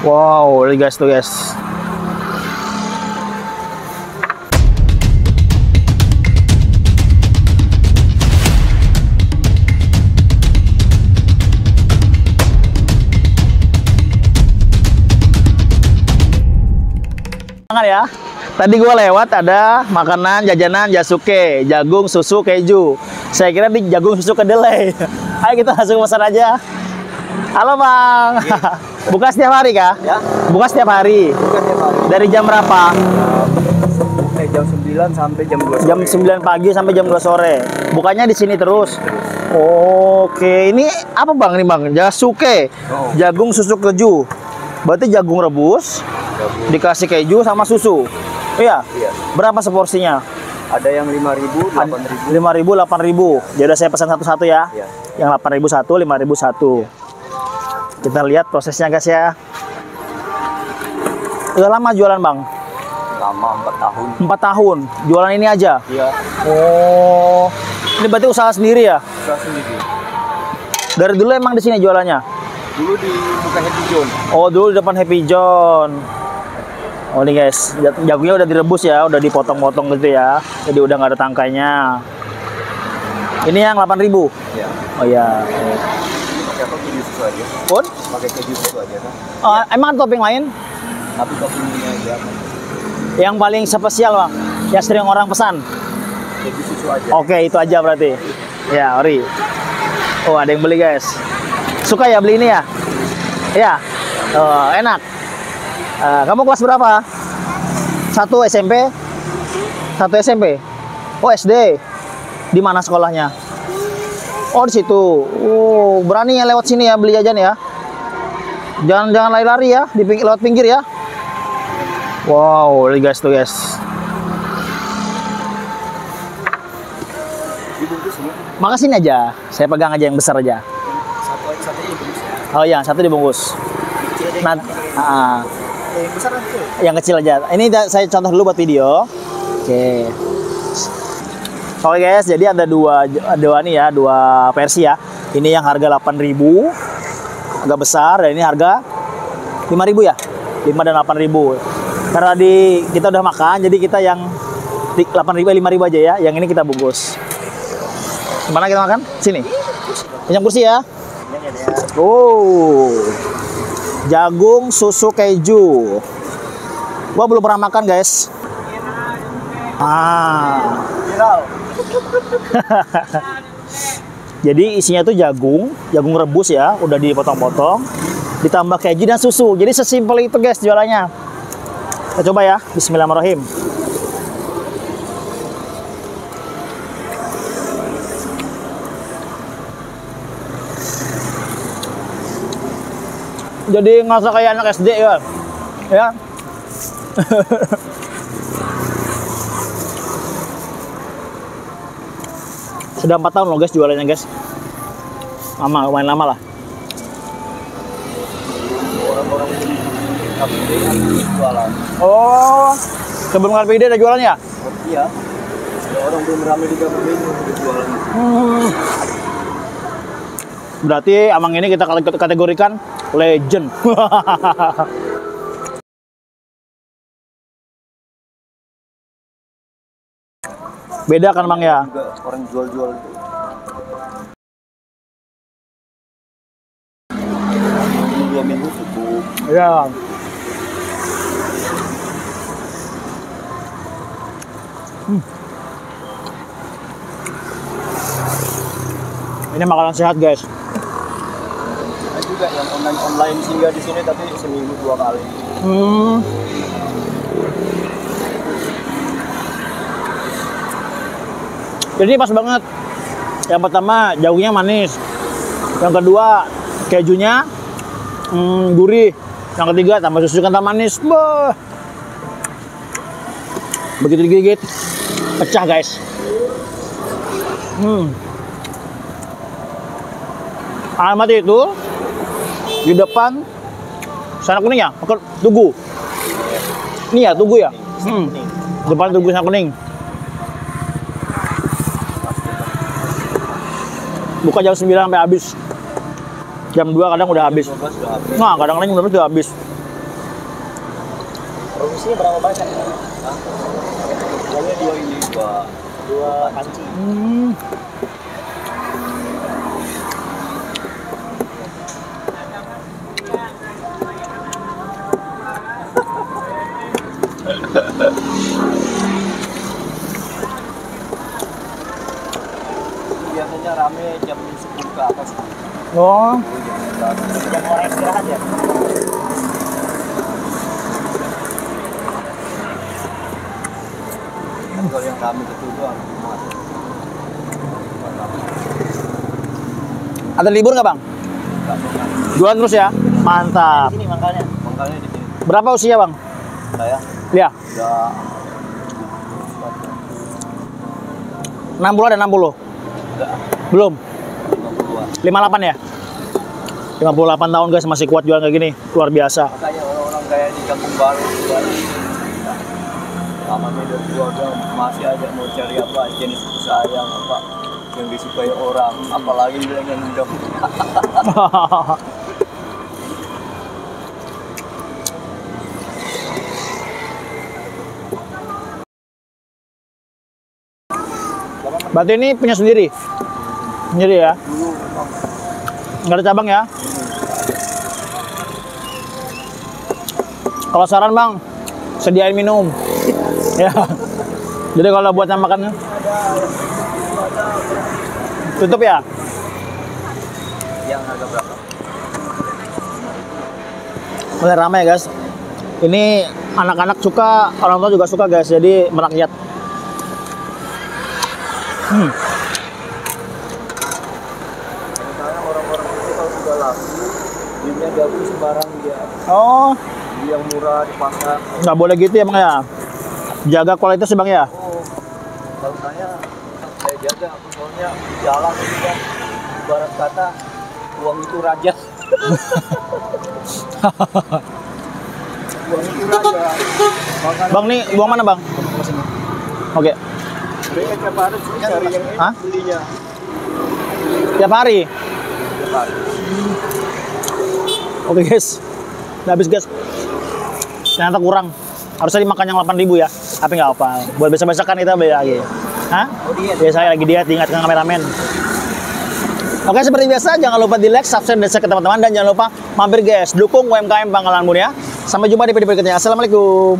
Wow, lihat guys tuh guys. Ya, tadi gua lewat ada makanan jajanan Yasuke, jagung, susu, keju. Saya kira di jagung, susu, kedelai. Ayo kita langsung pesan aja. Halo Bang, yeah. Buka setiap hari kah? Ya. Buka setiap hari. Buka setiap hari. Dari jam berapa? Jam 9 sampai jam 2 sore. Jam 9 pagi sampai jam 2 sore. Bukanya di sini terus. Oke, ini apa Bang nih Bang? Yasuke, jagung, susu, keju. Berarti jagung rebus. Dikasih keju sama susu. Iya. Iya. Berapa seporsinya? Ada yang 5.000, 8.000. 5.000, 8.000. Jadi saya pesan satu-satu ya. Iya. Yang 8.000 satu, 5.000 satu. Kita lihat prosesnya guys ya. Udah lama jualan Bang? Lama 4 tahun. 4 tahun. Jualan ini aja. Iya. Oh. Ini berarti usaha sendiri ya? Usaha sendiri. Dari dulu emang di sini jualannya? Dulu di bukan Happy John. Oh, dulu di depan Happy John. Oh nih guys, jagungnya udah direbus ya, udah dipotong-potong gitu ya. Jadi udah nggak ada tangkainya. Ini yang 8.000. Iya. Oh iya. Ini pakai apa? Keju susu aja. Pun? Pakai keju susu aja kan. Emang ada topping lain? Tapi toppingnya aja. Yang paling spesial Bang, yang sering orang pesan. Keju susu aja. Oke, itu aja berarti. Ya, ori. Oh, ada yang beli guys. Suka ya beli ini ya? Iya. Oh, enak. Kamu kelas berapa? 1 SMP? 1 SMP? Oh, SD. Di mana sekolahnya? Oh, di situ. Oh, berani ya lewat sini ya beli jajan ya. Jangan lari-lari ya, lewat pinggir ya. Wow, lihat guys tuh guys. Dibungkus semua. Makasih aja. Saya pegang aja yang besar aja. Satu dibungkus. Oh iya, satu dibungkus. Nanti, Yang besar nanti. yang kecil aja. Ini saya contoh dulu buat video. Oke. Oke guys, jadi ada dua nih ya, dua versi ya. Ini yang harga 8.000, agak besar, dan ini harga 5.000 ya, 5 dan 8.000. Karena kita udah makan, jadi kita yang 8.000, 5.000 aja ya. Yang ini kita bungkus. Gimana kita makan? Sini. Yang kursi ya. Oh. Jagung, susu, keju. Gua belum pernah makan guys. Viral. Jadi isinya tuh jagung rebus ya, udah dipotong-potong, ditambah keju dan susu. Jadi sesimpel itu guys jualannya. Kita coba ya. Bismillahirrahmanirrahim. Jadi ngerasa kayak anak SD ya. Ya. Sudah 4 tahun loh guys jualannya guys. Lama, lumayan lama lah. Orang-orang jualan. Oh, sebelum Car Free Day ada jualan ya? Iya. Orang belum ramai di Car Free Day udah jualan. Berarti Amang ini kita kategorikan legend. Beda kan Bang ya? Juga orang jual-jual itu. Dua minggu cukup. Iya Bang. Ini makanan sehat guys. Ada juga yang online singgah di sini tapi seminggu 2 kali. Jadi pas banget. Yang pertama jagungnya manis. Yang kedua kejunya gurih. Yang ketiga tambah susu kental manis. Bah. Begitu digigit pecah guys. Alamat itu di depan Sana Kuning ya? Tugu. Ini ya Tugu ya? Depan Tugu Sana Kuning. Buka jam 9 sampai habis. Jam 2 kadang udah habis. Nah, kadang-kadang jam 12 udah habis. Produksinya berapa banyak? Hah? Pokoknya dua ini, dua panci. Biasanya rame jam 10 ke atas. Oh, Jam orang istirahat ya. Kan kalau yang rame itu doang. ada libur nggak bang? Jualan terus ya? Mantap. Di sini mangkalnya. Mangkalnya di sini. Berapa usia bang? Saya Ya, udah 60 ada 60? enggak Belum? 52. 58 ya? 58 tahun guys, masih kuat jualan kayak gini. Luar biasa. Makanya orang-orang kayak di kampung baru juga. Namanya dari keluarga masih aja mau cari apa jenis sayang apa yang disukai orang, apalagi bilang yang muda. Berarti ini punya sendiri? Sendiri ya? Nggak ada cabang ya? Kalau saran bang, sediain minum. Ya. Jadi kalau buat yang makannya, tutup ya? Yang harga berapa? Mulai ramai ya guys. Ini anak-anak suka, orang tua juga suka guys. Jadi merakyat. Karena orang-orang itu kalau sudah laku, dia gabung sembarang dia. Oh, Dia yang murah di pasar. nggak boleh gitu ya bang ya? Jaga kualitas ya bang ya? Oh, kalau saya jaga, soalnya di jalan itu kan ibarat kata uang itu raja. Uang itu raja. Makanya Bang nih, uang mana bang? Oke. mereka tiap hari cari yang ini Hah? belinya. Tiap hari? Tiap hari. Oke guys. Udah habis guys. Ternyata kurang. Harusnya dimakan yang 8.000 ya. Tapi nggak apa. Buat besok-besok kan kita beli lagi. Hah? Oh, diet. Biasa lagi diet, diingatkan kameramen. Oke, seperti biasa jangan lupa di like, subscribe, dan share ke teman-teman. Dan jangan lupa mampir guys, dukung UMKM Pangkalan Bun ya. Sampai jumpa di video berikutnya. Assalamualaikum.